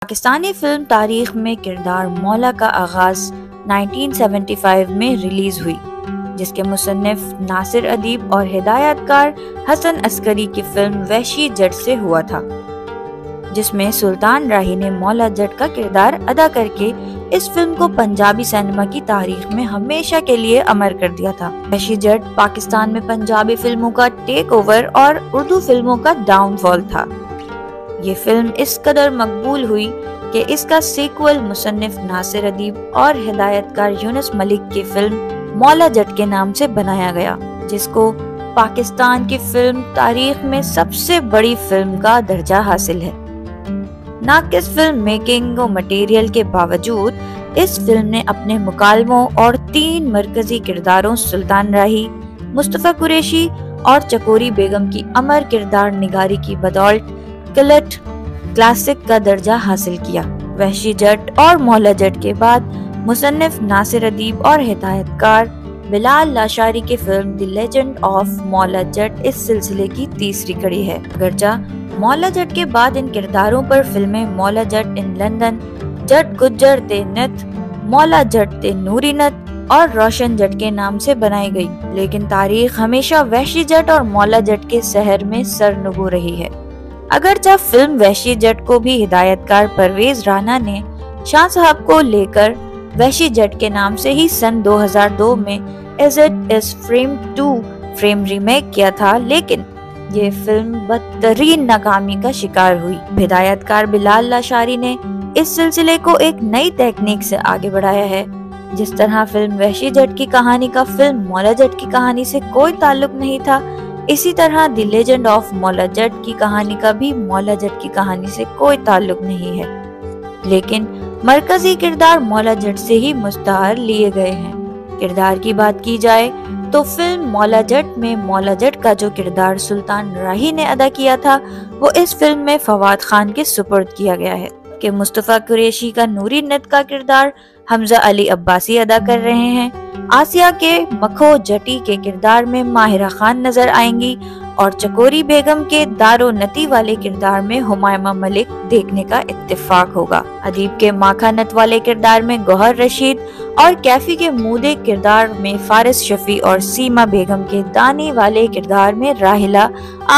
Pakistani film تاریخ میں کردار مولا کا آغاز 1975 میں ریلیز ہوئی، جس کے مصنف ناصر ادیب اور ہدایت کار حسن عسکری کی فلم وحشی جٹ سے ہوا تھا، جس میں سلطان راہی نے مولا جٹ کا کردار ادا کر کے اس فلم کو پنجابی سینما کی تاریخ میں ہمیشہ کے لیے امر کر دیا تھا۔ وحشی جٹ پاکستان میں پنجابی فلموں کا ٹیک اوور اور اردو فلموں کا ڈاؤن فال تھا۔ یہ فلم اس قدر مقبول ہوئی کہ اس کا سیکول مصنف ناصر ادیب اور ہدایت کار یونس ملک کی فلم مولا جٹ کے نام سے بنایا گیا، جس کو پاکستان کی فلم تاریخ میں سب سے بڑی فلم کا درجہ حاصل ہے۔ ناقص فلم میکنگ و مٹیریل کے باوجود اس فلم نے اپنے مکالموں اور 3 مرکزی کرداروں سلطان راہی، مصطفیٰ قریشی اور چکوری بیگم کی امر کردار نگاری کی بدولت کلٹ کلاسک کا درجہ حاصل کیا۔ وحشی جٹ اور مولا جٹ کے بعد مصنف ناصر ادیب اور ہدایت کار بلال لاشاری کی فلم دی لیجنڈ آف مولا جٹ اس سلسلے کی تیسری کڑی ہے۔ اگرچہ مولا جٹ کے بعد ان کرداروں پر فلمیں مولا جٹ ان لندن، جٹ گجر تے نت، مولا جٹ تے نوری نت اور روشن جٹ کے نام سے بنائی گئی، لیکن تاریخ ہمیشہ وحشی جٹ اور مولا جٹ کے سحر میں سرنگو رہی ہے۔ اگرچہ فلم وحشی جٹ کو بھی ہدایت کار پرویز رانا نے شاہ صاحب کو لے کر وحشی جٹ کے نام سے ہی سن 2002 میں as it is frame 2 frame remake کیا تھا، لیکن یہ فلم بدترین ناکامی کا شکار ہوئی۔ ہدایت کار بلال لاشاری نے اس سلسلے کو ایک نئی تکنیک سے آگے بڑھایا ہے۔ جس طرح فلم وحشی جٹ کی کہانی کا فلم مولا جٹ کی کہانی سے کوئی تعلق نہیں تھا، اسی طرح دی لیجنڈ آف مولا جٹ کی کہانی کا بھی مولا جٹ کی کہانی سے کوئی تعلق نہیں ہے، لیکن مرکزی کردار مولا جٹ سے ہی مستعار لیے گئے ہیں۔ کردار کی بات کی جائے تو فلم مولا جٹ میں مولا جٹ کا جو کردار سلطان راہی نے ادا کیا تھا وہ اس فلم میں فواد خان کے سپرد کیا گیا ہے کہ مصطفیٰ قریشی کا نوری نت کا کردار حمزہ علی عباسی ادا کر رہے ہیں، آسیہ کے مکھو جٹی کے کردار میں ماہرہ خان نظر آئیں گی اور چکوری بیگم کے دارو نتی والے کردار میں ہمایمہ ملک دیکھنے کا اتفاق ہوگا۔ ادیب کے ماکھا نت والے کردار میں گوہر رشید اور کیفی کے مودے کردار میں فارس شفیع اور سیما بیگم کے دانی والے کردار میں راحلہ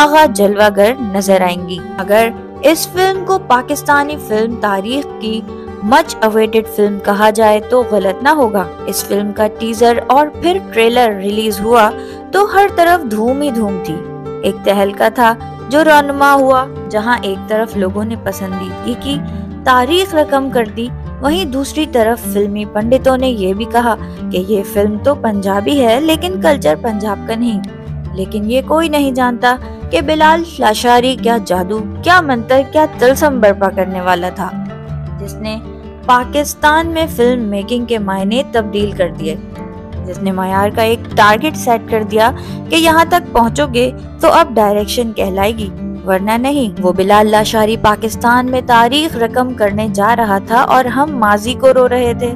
آغا جلوہ گر نظر آئیں گی۔ اگر اس فلم کو پاکستانی فلم تاریخ کی مچ اویٹڈ فلم کہا جائے تو غلط نہ ہوگا۔ اس فلم کا ٹیزر اور پھر ٹریلر ریلیز ہوا تو ہر طرف دھوم ہی دھوم تھی۔ ایک تہلکہ تھا جو رونما ہوا، جہاں ایک طرف لوگوں نے پسندیدگی کی تاریخ رقم کر دی، وہیں دوسری طرف فلمی پنڈتوں نے یہ بھی کہا کہ یہ فلم تو پنجابی ہے لیکن کلچر پنجاب کا نہیں۔ لیکن یہ کوئی نہیں جانتا کہ بلال لاشاری کیا جادو، کیا منتر، کیا طلسم برپا کرنے والا تھا، جس نے پاکستان میں فلم میکنگ کے معنی تبدیل کر دیے، جس نے معیار کا ایک ٹارگٹ سیٹ کر دیا کہ یہاں تک پہنچو گے تو اب ڈائریکشن کہلائے گی، ورنہ نہیں۔ وہ بلال لاشاری پاکستان میں تاریخ رقم کرنے جا رہا تھا اور ہم ماضی کو رو رہے تھے۔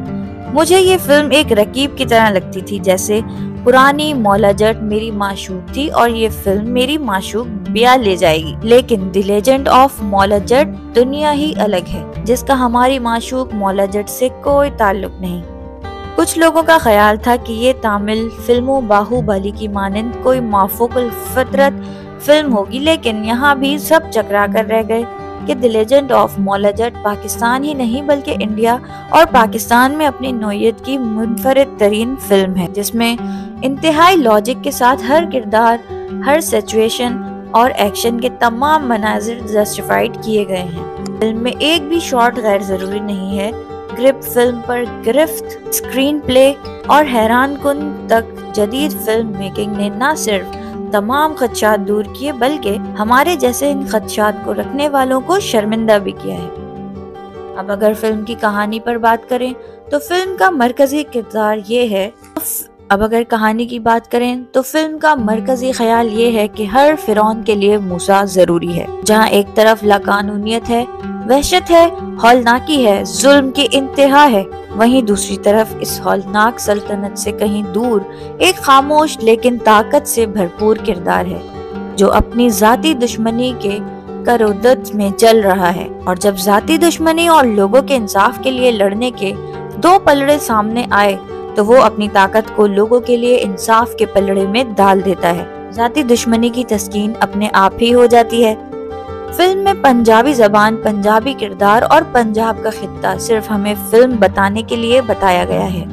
مجھے یہ فلم ایک رکیب کی طرح لگتی تھی، جیسے پرانی مولا جٹ میری معشوق تھی اور یہ فلم میری معشوق بیا لے جائے گی، لیکن دی لیجنڈ آف مولا جٹ دنیا ہی الگ ہے، جس کا ہماری معشوق مولا جٹ سے کوئی تعلق نہیں۔ کچھ لوگوں کا خیال تھا کہ یہ تامل فلموں باہو بلی کی مانند کوئی مافوق الفطرت فلم ہوگی، لیکن یہاں بھی سب چکرا کر رہ گئے کہ دی لیجنڈ آف مولا جٹ پاکستان ہی نہیں بلکہ انڈیا اور پاکستان میں اپنی نوعیت کی منفرد ترین فلم ہے، جس میں انتہائی لاجک کے ساتھ ہر کردار، ہر سچویشن اور ایکشن کے تمام مناظر جسٹیفائیڈ کیے گئے ہیں۔ فلم میں ایک بھی شاٹ غیر ضروری نہیں ہے۔ گرپ فلم پر گرفت، اسکرین پلے اور حیران کن تک جدید فلم میکنگ نے نہ صرف تمام خدشات دور کیے بلکہ ہمارے جیسے ان خدشات کو رکھنے والوں کو شرمندہ بھی کیا ہے۔ اب اگر فلم کی کہانی پر بات کریں تو فلم کا مرکزی کردار یہ ہے کہانی کی بات کریں تو فلم کا مرکزی خیال یہ ہے کہ ہر فرعون کے لیے موسیٰ ضروری ہے۔ جہاں ایک طرف لاقانونیت ہے، وحشت ہے، ہولناکی ہے، ظلم کی انتہا ہے، وہیں دوسری طرف اس ہولناک سلطنت سے کہیں دور ایک خاموش لیکن طاقت سے بھرپور کردار ہے، جو اپنی ذاتی دشمنی کے करोदत में चल रहा है, और जब जाती दुश्मनी और लोगों के इंसाफ के लिए लड़ने के दो पलड़े सामने आए तो वो अपनी ताकत को लोगों के लिए इंसाफ के पलड़े में डाल देता है। जाती दुश्मनी की तस्कीन अपने आप ही हो जाती है। फिल्म में पंजाबी जबान, पंजाबी किरदार और पंजाब का खित्ता सिर्फ हमें फिल्म बताने के लिए बताया गया है।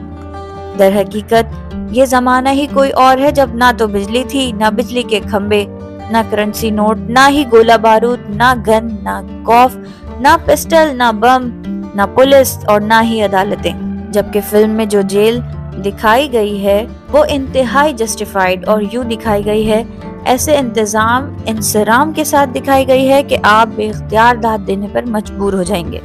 दर हकीकत ये जमाना ही कोई और है जब ना तो बिजली थी, ना बिजली के खंबे, ना करेंसी नोट, ना ही गोला बारूद, ना गन, ना कॉफ, ना पिस्टल, ना बम, ना पुलिस और ना ही अदालतें। जबकि फिल्म में जो जेल दिखाई गई है वो इंतहाई जस्टिफाइड और यूं दिखाई गई है, ऐसे इंतजाम इंसराम के साथ दिखाई गई है कि आप बेख्तियार दाद देने पर मजबूर हो जाएंगे।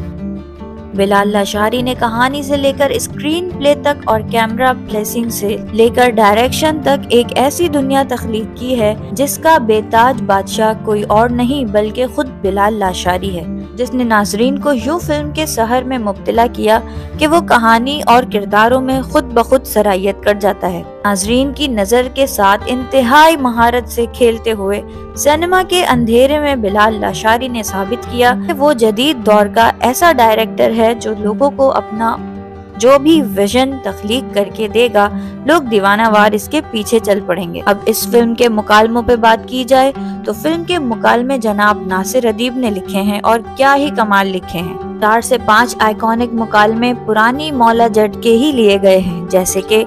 बिलाल लाशारी ने कहानी से लेकर स्क्रीन प्ले तक और कैमरा प्लेसिंग से लेकर डायरेक्शन तक एक ऐसी दुनिया तख्लीक की है जिसका बेताज बादशाह कोई और नहीं बल्कि खुद बिलाल लाशारी है, जिसने नाजरीन को यूं फिल्म के सहर में मुब्तला किया कि वो कहानी और किरदारों में खुद ब खुद सराहियत कर जाता है। नाजरीन की नजर के साथ इंतहाई महारत से खेलते हुए सिनेमा के अंधेरे में बिलाल लाशारी ने साबित किया कि वो जदीद दौर का ऐसा डायरेक्टर है जो लोगों को अपना जो भी विजन तख्लीक करके देगा, लोग दीवानावार इसके पीछे चल पड़ेंगे। अब इस फिल्म के मुकालमों पे बात की जाए तो फिल्म के मुकालमे जनाब नासिर अदीब ने लिखे हैं और क्या ही कमाल लिखे हैं। 4 से 5 आइकॉनिक मुकालमे पुरानी मौला जट के ही लिए गए हैं, जैसे कि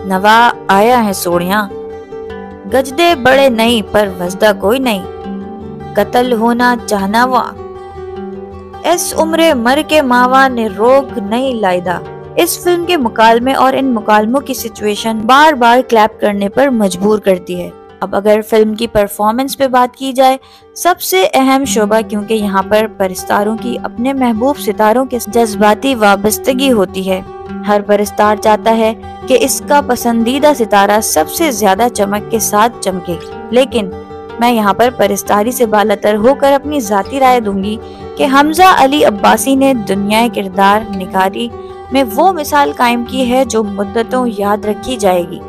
नवा आया है सोनिया, गजदे बड़े नहीं पर वजदा कोई नहीं, कत्ल होना चाहना वा, इस उम्रे मर के मावा ने रोग नहीं लाइदा। इस फिल्म के मुकालमे और इन मुकालमों की सिचुएशन बार बार क्लैप करने पर मजबूर करती है। अब अगर फिल्म की परफॉर्मेंस पे बात की जाए, सबसे अहम शोबा, क्योंकि यहाँ पर परिस्तारों की अपने महबूब सितारों के जज्बाती वाबस्तगी होती है। हर परिस्तार चाहता है कि इसका पसंदीदा सितारा सबसे ज्यादा चमक के साथ चमके, लेकिन मैं यहाँ पर परिस्तारी से बालातर होकर अपनी जाती राय दूंगी कि हमजा अली अब्बासी ने दुनिया किरदार निगारी में वो मिसाल कायम की है जो मुद्दतों याद रखी जाएगी।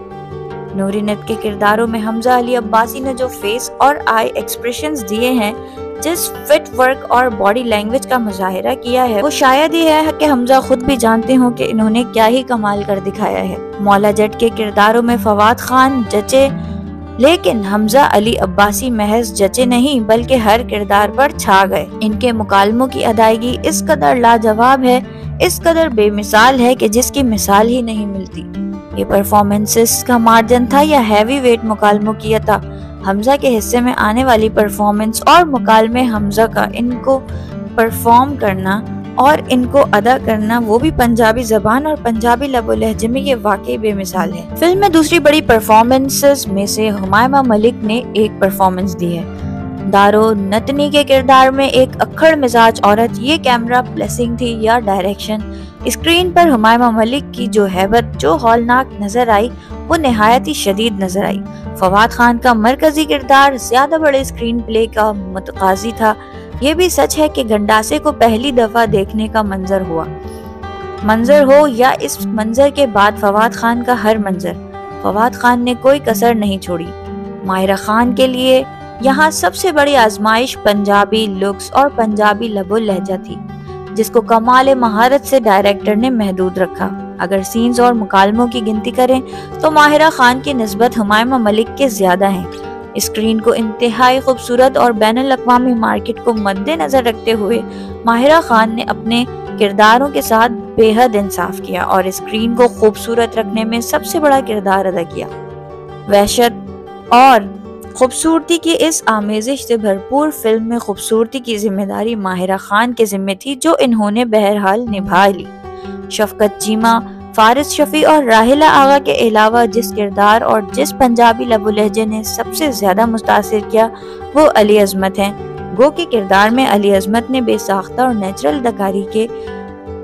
नूरीनत के किरदारों में हमजा अली अब्बासी ने जो फेस और आई एक्सप्रेशंस दिए हैं, जिस फिट वर्क और बॉडी लैंग्वेज का मुजाहिरा किया है, वो शायद ही है कि हमजा खुद भी जानते हो कि इन्होंने क्या ही कमाल कर दिखाया है। मौला जट के किरदारों में फवाद खान जचे, लेकिन हमजा अली अब्बासी महज जचे नहीं बल्कि हर किरदार पर छा गए। इनके मुकालमों की अदायगी इस कदर लाजवाब है, इस कदर बेमिसाल है कि जिसकी मिसाल ही नहीं मिलती। ये परफॉर्मेंसेस का मार्जिन था या हैवी वेट मुकालमों की था। हमजा के हिस्से में आने वाली परफॉर्मेंस और मुकालमे हमजा का इनको परफॉर्म करना और इनको अदा करना, वो भी पंजाबी जबान और पंजाबी लबो लहजे में, ये वाकई बेमिसाल है। फिल्म में दूसरी बड़ी परफॉर्मेंसेस में से हुमायमा मलिक ने एक परफॉर्मेंस दी है। दारो नतनी के किरदार में एक अक्खड़ मिजाज औरत, ये कैमरा प्लेसिंग थी या डायरेक्शन? स्क्रीन पर हुमायमा मलिक की जो हैबत, जो हौलनाक नजर आई, वो निहायत ही शदीद नजर आई। फवाद खान का मरकजी किरदार ज्यादा बड़े स्क्रीन प्ले का मुतकाजी था। ये भी सच है कि गंडासे को पहली दफा देखने का मंजर हो या इस मंजर के बाद फवाद खान का हर मंजर, फवाद खान ने कोई कसर नहीं छोड़ी। माहिरा खान के लिए यहाँ सबसे बड़ी आजमाइश पंजाबी लुक्स और पंजाबी लबो लहजा थी, जिसको कमाल महारत से डायरेक्टर ने महदूद रखा। अगर सीन्स और मुकालमों की गिनती करें तो माहिरा खान की निस्बत हुमायमा मलिक के ज्यादा है। स्क्रीन को इंतहाई खूबसूरत और बैनुल अक़वामी मार्केट को मद्देनजर रखते हुए माहिरा खान ने अपने किरदारों के साथ बेहद इंसाफ किया और स्क्रीन को खूबसूरत रखने में सबसे बड़ा किरदार अदा किया। वहशत और खूबसूरती की इस आमेजिश से भरपूर फिल्म में खूबसूरती की जिम्मेदारी माहिरा खान के जिम्मे थी, जो इन्होंने बहरहाल निभा ली। शफकत चीमा, फारिस शफी और राहिला आगा के अलावा जिस किरदार और जिस पंजाबी लबो लहजे ने सबसे ज्यादा मुतासिर किया, वो अली अजमत हैं। गो के किरदार में अली अजमत ने बेसाख्ता और नेचुरल दकारी के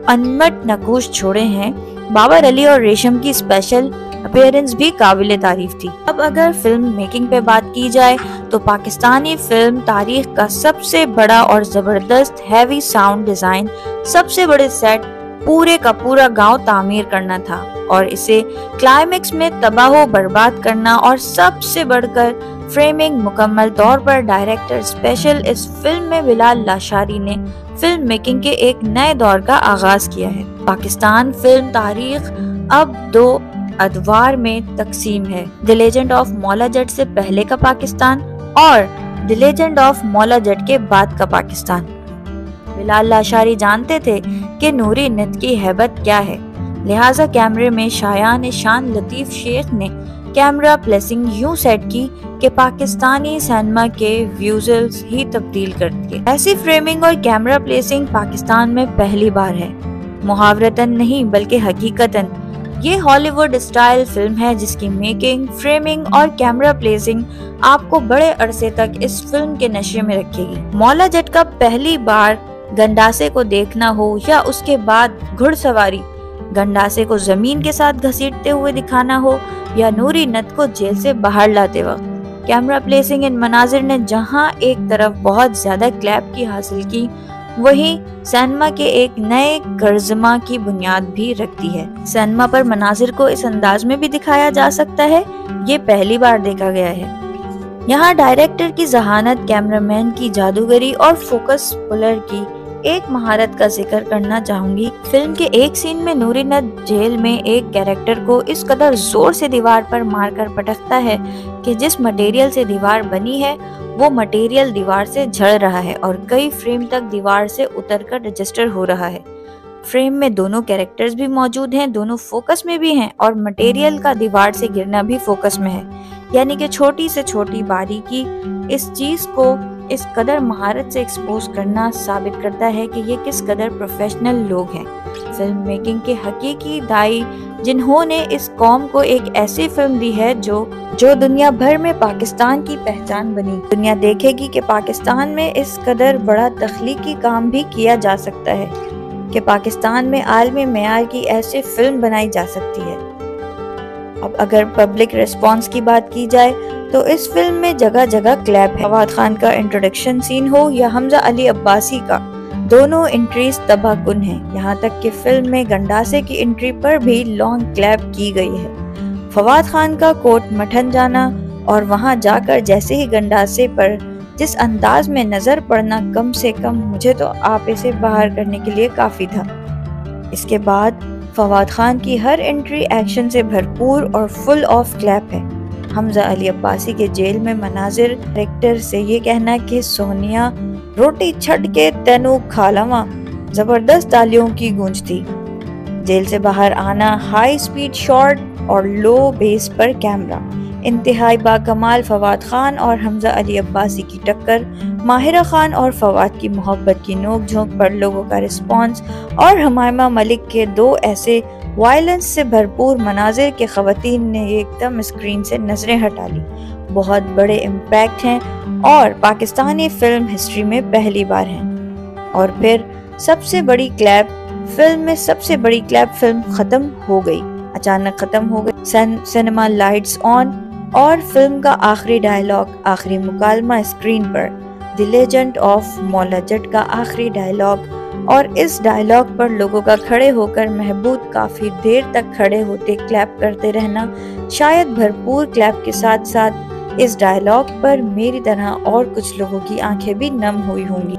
अनमट नकूश छोड़े हैं। बाबर अली और रेशम की स्पेशल अपीयरेंस भी काबिल तारीफ थी। अब अगर फिल्म मेकिंग पे बात की जाए तो पाकिस्तानी फिल्म तारीख का सबसे बड़ा और जबरदस्त हैवी साउंड डिजाइन, सबसे बड़े सेट, पूरे का पूरा गांव तामीर करना था और इसे क्लाइमेक्स में तबाह बर्बाद करना, और सबसे बढ़कर फ्रेमिंग मुकम्मल तौर पर डायरेक्टर स्पेशल इस फिल्म में बिलाल लाशारी ने फिल्म मेकिंग के एक नए दौर का आगाज किया है। पाकिस्तान फिल्म तारीख अब 2 अदवार में तकसीम है, the legend of Maula Jatt से पहले का पाकिस्तान और the legend of Maula Jatt के बाद का पाकिस्तान। बिलाल लाशारी जानते थे कि नूरी नित की हैबत क्या है, लिहाजा कैमरे में शायान शान लतीफ शेख ने कैमरा प्लेसिंग यूं सेट की कि पाकिस्तानी सिनेमा के विजुअल्स ही तब्दील कर दिए। ऐसी फ्रेमिंग और कैमरा प्लेसिंग पाकिस्तान में पहली बार है, मुहावरतन नहीं बल्कि हकीकतन। ये हॉलीवुड स्टाइल फिल्म है जिसकी मेकिंग, फ्रेमिंग और कैमरा प्लेसिंग आपको बड़े अरसे तक इस फिल्म के नशे में रखेगी। मौला जट का पहली बार गंडासे को देखना हो या उसके बाद घुड़सवारी, गंडासे को जमीन के साथ घसीटते हुए दिखाना हो या नूरी नत को जेल से बाहर लाते वक्त, कैमरा प्लेसिंग इन मनाजिर ने जहां एक तरफ बहुत ज्यादा क्लैप की हासिल की, वहीं सिनेमा के एक नए कर्जमा की बुनियाद भी रखती है। सिनेमा पर मनाजिर को इस अंदाज में भी दिखाया जा सकता है, ये पहली बार देखा गया है। यहाँ डायरेक्टर की जहानत, कैमरामैन की जादूगरी और फोकस पुलर की एक महारत का जिक्र करना चाहूंगी। फिल्म के एक सीन में नूरी नत जेल में एक कैरेक्टर को इस कदर जोर से दीवार पर मारकर पटकता है कि जिस मटेरियल से दीवार बनी है वो मटेरियल दीवार से झड़ रहा है और कई फ्रेम तक दीवार से उतरकर रजिस्टर हो रहा है। फ्रेम में दोनों कैरेक्टर्स भी मौजूद हैं, दोनों फोकस में भी हैं और मटेरियल का दीवार से गिरना भी फोकस में है, यानी कि छोटी से छोटी बारीकी इस चीज को इस कदर महारत से एक्सपोज करना साबित करता है कि ये किस कदर प्रोफेशनल लोग हैं, फिल्म मेकिंग के हकीकी दाई, जिन्होंने इस कौम को एक ऐसी फिल्म दी है जो दुनिया भर में पाकिस्तान की पहचान बनी। दुनिया देखेगी कि पाकिस्तान में इस कदर बड़ा तख्लीकी काम भी किया जा सकता है, कि पाकिस्तान में आलमी मेयार की ऐसी फिल्म बनाई जा सकती है। अब अगर पब्लिक रिस्पांस की बात की जाए तो इस फिल्म में जगह जगह क्लैप है। फवाद खान का इंट्रोडक्शन सीन हो या हमजा अली अब्बासी का, दोनों एंट्रीज तबाहकुन हैं। यहाँ तक कि फिल्म में गंडासे की एंट्री पर भी लॉन्ग क्लैप की गई है। फवाद खान का कोट मठन जाना और वहां जाकर जैसे ही गंडासे पर जिस अंदाज में नजर पड़ना, कम से कम मुझे तो आपे से बाहर करने के लिए काफी था। इसके बाद फवाद खान की हर एंट्री एक्शन से भरपूर और फुल ऑफ क्लैप है। हमजा अली अब्बासी के जेल में मनाजिर, डायरेक्टर से ये कहना कि सोनिया रोटी छट के तेनू खा लवा, जबरदस्त तालियों की गूंज थी। जेल से बाहर आना, हाई स्पीड शॉट और लो बेस पर कैमरा, इंतहाई बाकमाल फवाद खान और हमजा अली अब्बासी की टक्कर, माहिरा खान और फवाद की मोहब्बत की नोक झोंक पर लोगों का रिस्पॉन्स और हमायमा मलिक के दो ऐसे वायलेंस से भरपूर मनाजिर के खवातीन ने एकदम स्क्रीन से नजरें हटा ली। बहुत बड़े इम्पैक्ट हैं और पाकिस्तानी फिल्म हिस्ट्री में पहली बार हैं। और फिर सबसे बड़ी क्लैप, फिल्म में सबसे बड़ी क्लैप फिल्म खत्म हो गई, अचानक खत्म हो गई। सिनेमा लाइट्स ऑन और फिल्म का आखिरी डायलॉग, आखिरी मुकालमा स्क्रीन पर, the legend of Maula Jatt का आखिरी डायलॉग। और इस डायलॉग पर लोगों का खड़े होकर महबूब काफी देर तक खड़े होते क्लैप करते रहना, शायद भरपूर क्लैप के साथ साथ इस डायलॉग पर मेरी तरह और कुछ लोगों की आंखें भी नम हुई होंगी।